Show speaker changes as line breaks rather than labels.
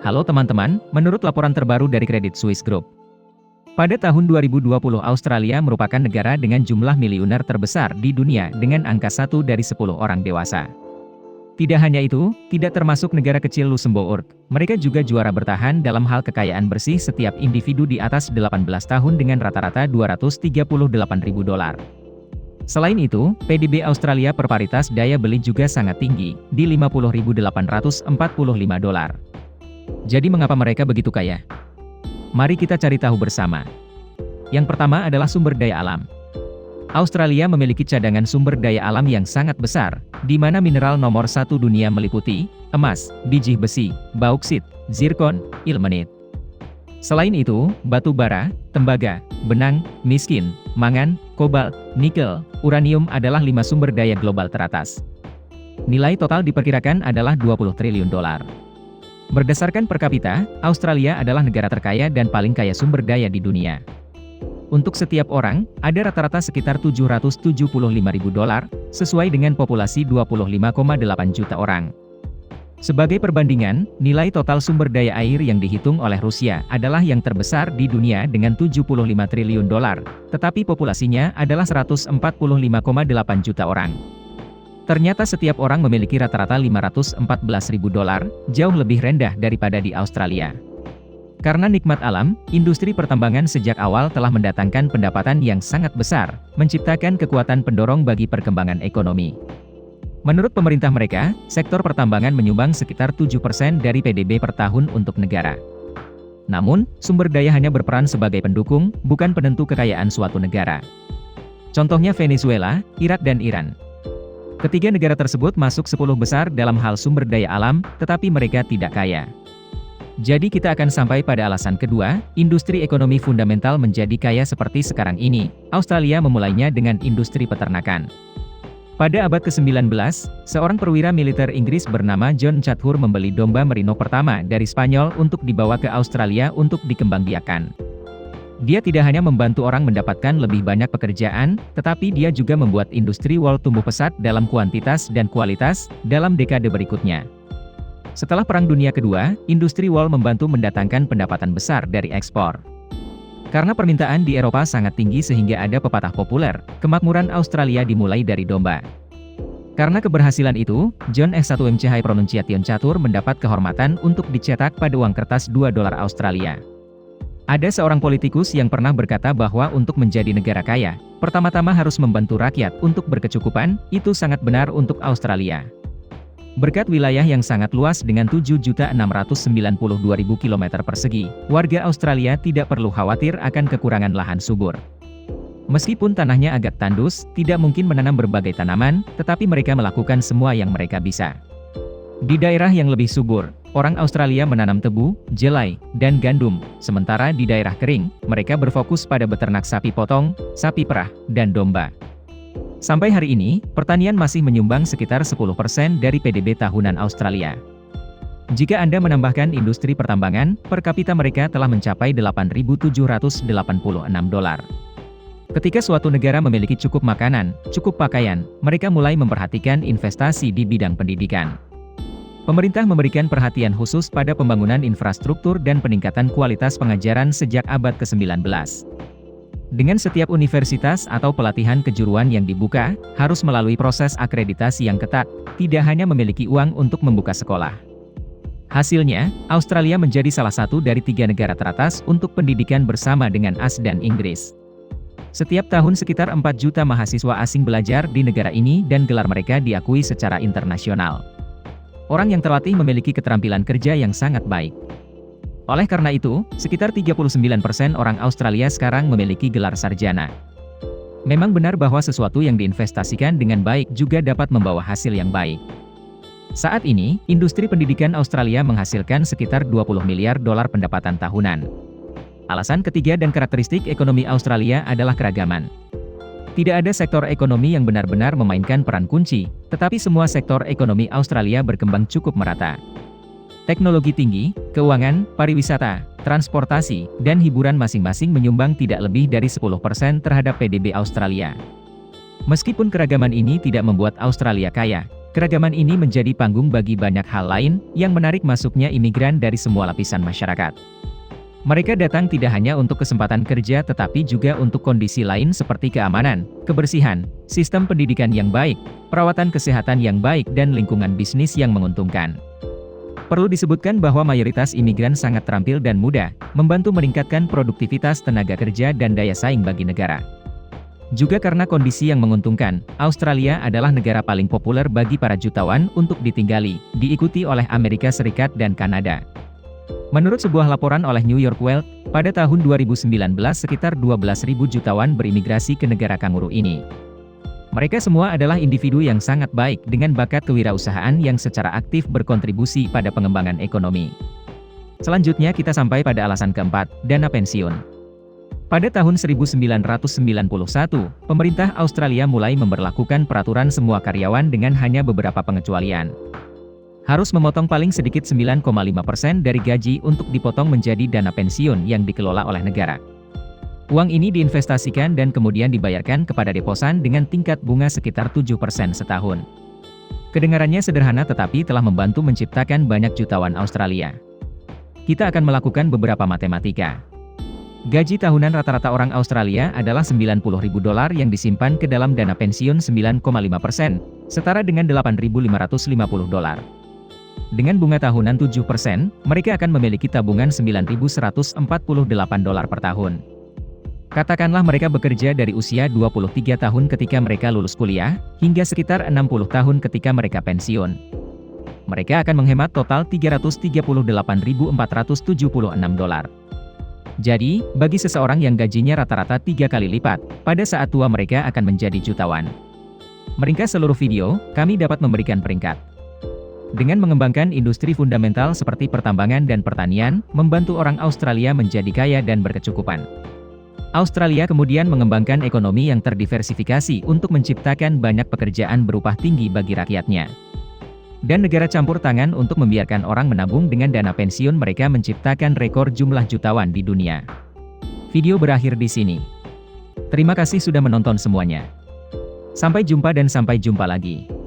Halo teman-teman, menurut laporan terbaru dari Credit Suisse Group, pada tahun 2020 Australia merupakan negara dengan jumlah miliuner terbesar di dunia dengan angka 1 dari 10 orang dewasa. Tidak hanya itu, tidak termasuk negara kecil Luxembourg, mereka juga juara bertahan dalam hal kekayaan bersih setiap individu di atas 18 tahun dengan rata-rata $238.000. Selain itu, PDB Australia per paritas daya beli juga sangat tinggi, di $50.845. Jadi mengapa mereka begitu kaya? Mari kita cari tahu bersama. Yang pertama adalah sumber daya alam. Australia memiliki cadangan sumber daya alam yang sangat besar, di mana mineral nomor 1 dunia meliputi emas, biji besi, bauksit, zirkon, ilmenit. Selain itu, batu bara, tembaga, benang, miskin, mangan, kobalt, nikel, uranium adalah 5 sumber daya global teratas. Nilai total diperkirakan adalah $20 triliun. Berdasarkan per kapita, Australia adalah negara terkaya dan paling kaya sumber daya di dunia. Untuk setiap orang, ada rata-rata sekitar $775.000, sesuai dengan populasi 25,8 juta orang. Sebagai perbandingan, nilai total sumber daya air yang dihitung oleh Rusia adalah yang terbesar di dunia dengan $75 triliun, tetapi populasinya adalah 145,8 juta orang. Ternyata setiap orang memiliki rata-rata $514.000, jauh lebih rendah daripada di Australia. Karena nikmat alam, industri pertambangan sejak awal telah mendatangkan pendapatan yang sangat besar, menciptakan kekuatan pendorong bagi perkembangan ekonomi. Menurut pemerintah mereka, sektor pertambangan menyumbang sekitar 7% dari PDB per tahun untuk negara. Namun, sumber daya hanya berperan sebagai pendukung, bukan penentu kekayaan suatu negara. Contohnya Venezuela, Irak dan Iran. Ketiga negara tersebut masuk 10 besar dalam hal sumber daya alam, tetapi mereka tidak kaya. Jadi kita akan sampai pada alasan kedua, industri ekonomi fundamental menjadi kaya seperti sekarang ini. Australia memulainya dengan industri peternakan. Pada abad ke-19, seorang perwira militer Inggris bernama John Chathur membeli domba merino pertama dari Spanyol untuk dibawa ke Australia untuk dikembangbiakkan. Dia tidak hanya membantu orang mendapatkan lebih banyak pekerjaan, tetapi dia juga membuat industri wol tumbuh pesat dalam kuantitas dan kualitas dalam dekade berikutnya. Setelah Perang Dunia Kedua, industri wol membantu mendatangkan pendapatan besar dari ekspor. Karena permintaan di Eropa sangat tinggi sehingga ada pepatah populer, kemakmuran Australia dimulai dari domba. Karena keberhasilan itu, John S1MCH Pronunciation Chathur mendapat kehormatan untuk dicetak pada uang kertas $2 Australia. Ada seorang politikus yang pernah berkata bahwa untuk menjadi negara kaya, pertama-tama harus membantu rakyat untuk berkecukupan, itu sangat benar untuk Australia. Berkat wilayah yang sangat luas dengan 7.692.000 km persegi, warga Australia tidak perlu khawatir akan kekurangan lahan subur. Meskipun tanahnya agak tandus, tidak mungkin menanam berbagai tanaman, tetapi mereka melakukan semua yang mereka bisa. Di daerah yang lebih subur, orang Australia menanam tebu, jelai, dan gandum, sementara di daerah kering, mereka berfokus pada beternak sapi potong, sapi perah, dan domba. Sampai hari ini, pertanian masih menyumbang sekitar 10% dari PDB tahunan Australia. Jika Anda menambahkan industri pertambangan, per kapita mereka telah mencapai $8.786. Ketika suatu negara memiliki cukup makanan, cukup pakaian, mereka mulai memperhatikan investasi di bidang pendidikan. Pemerintah memberikan perhatian khusus pada pembangunan infrastruktur dan peningkatan kualitas pengajaran sejak abad ke-19. Dengan setiap universitas atau pelatihan kejuruan yang dibuka, harus melalui proses akreditasi yang ketat, tidak hanya memiliki uang untuk membuka sekolah. Hasilnya, Australia menjadi salah satu dari 3 negara teratas untuk pendidikan bersama dengan AS dan Inggris. Setiap tahun sekitar 4 juta mahasiswa asing belajar di negara ini dan gelar mereka diakui secara internasional. Orang yang terlatih memiliki keterampilan kerja yang sangat baik. Oleh karena itu, sekitar 39% orang Australia sekarang memiliki gelar sarjana. Memang benar bahwa sesuatu yang diinvestasikan dengan baik juga dapat membawa hasil yang baik. Saat ini, industri pendidikan Australia menghasilkan sekitar $20 miliar pendapatan tahunan. Alasan ketiga dan karakteristik ekonomi Australia adalah keragaman. Tidak ada sektor ekonomi yang benar-benar memainkan peran kunci, tetapi semua sektor ekonomi Australia berkembang cukup merata. Teknologi tinggi, keuangan, pariwisata, transportasi, dan hiburan masing-masing menyumbang tidak lebih dari 10% terhadap PDB Australia. Meskipun keragaman ini tidak membuat Australia kaya, Keragaman ini menjadi panggung bagi banyak hal lain yang menarik masuknya imigran dari semua lapisan masyarakat. Mereka datang tidak hanya untuk kesempatan kerja tetapi juga untuk kondisi lain seperti keamanan, kebersihan, sistem pendidikan yang baik, perawatan kesehatan yang baik dan lingkungan bisnis yang menguntungkan. Perlu disebutkan bahwa mayoritas imigran sangat terampil dan muda, membantu meningkatkan produktivitas tenaga kerja dan daya saing bagi negara. Juga karena kondisi yang menguntungkan, Australia adalah negara paling populer bagi para jutawan untuk ditinggali, diikuti oleh Amerika Serikat dan Kanada. Menurut sebuah laporan oleh New York Wealth, pada tahun 2019 sekitar 12.000 jutawan berimigrasi ke negara kanguru ini. Mereka semua adalah individu yang sangat baik dengan bakat kewirausahaan yang secara aktif berkontribusi pada pengembangan ekonomi. Selanjutnya kita sampai pada alasan keempat, dana pensiun. Pada tahun 1991, pemerintah Australia mulai memberlakukan peraturan semua karyawan dengan hanya beberapa pengecualian. Harus memotong paling sedikit 9,5% dari gaji untuk dipotong menjadi dana pensiun yang dikelola oleh negara. Uang ini diinvestasikan dan kemudian dibayarkan kepada deposan dengan tingkat bunga sekitar 7% setahun. Kedengarannya sederhana tetapi telah membantu menciptakan banyak jutawan Australia. Kita akan melakukan beberapa matematika. Gaji tahunan rata-rata orang Australia adalah $90.000 yang disimpan ke dalam dana pensiun 9,5%, setara dengan $8.550. Dengan bunga tahunan 7%, mereka akan memiliki tabungan $9.148 per tahun. Katakanlah mereka bekerja dari usia 23 tahun ketika mereka lulus kuliah, hingga sekitar 60 tahun ketika mereka pensiun. Mereka akan menghemat total $338.476. Jadi, bagi seseorang yang gajinya rata-rata 3 kali lipat, pada saat tua mereka akan menjadi jutawan. Meringkas seluruh video, kami dapat memberikan peringkat. Dengan mengembangkan industri fundamental seperti pertambangan dan pertanian, membantu orang Australia menjadi kaya dan berkecukupan. Australia kemudian mengembangkan ekonomi yang terdiversifikasi untuk menciptakan banyak pekerjaan berupah tinggi bagi rakyatnya. Dan negara campur tangan untuk membiarkan orang menabung dengan dana pensiun mereka menciptakan rekor jumlah jutawan di dunia. Video berakhir di sini. Terima kasih sudah menonton semuanya. Sampai jumpa dan sampai jumpa lagi.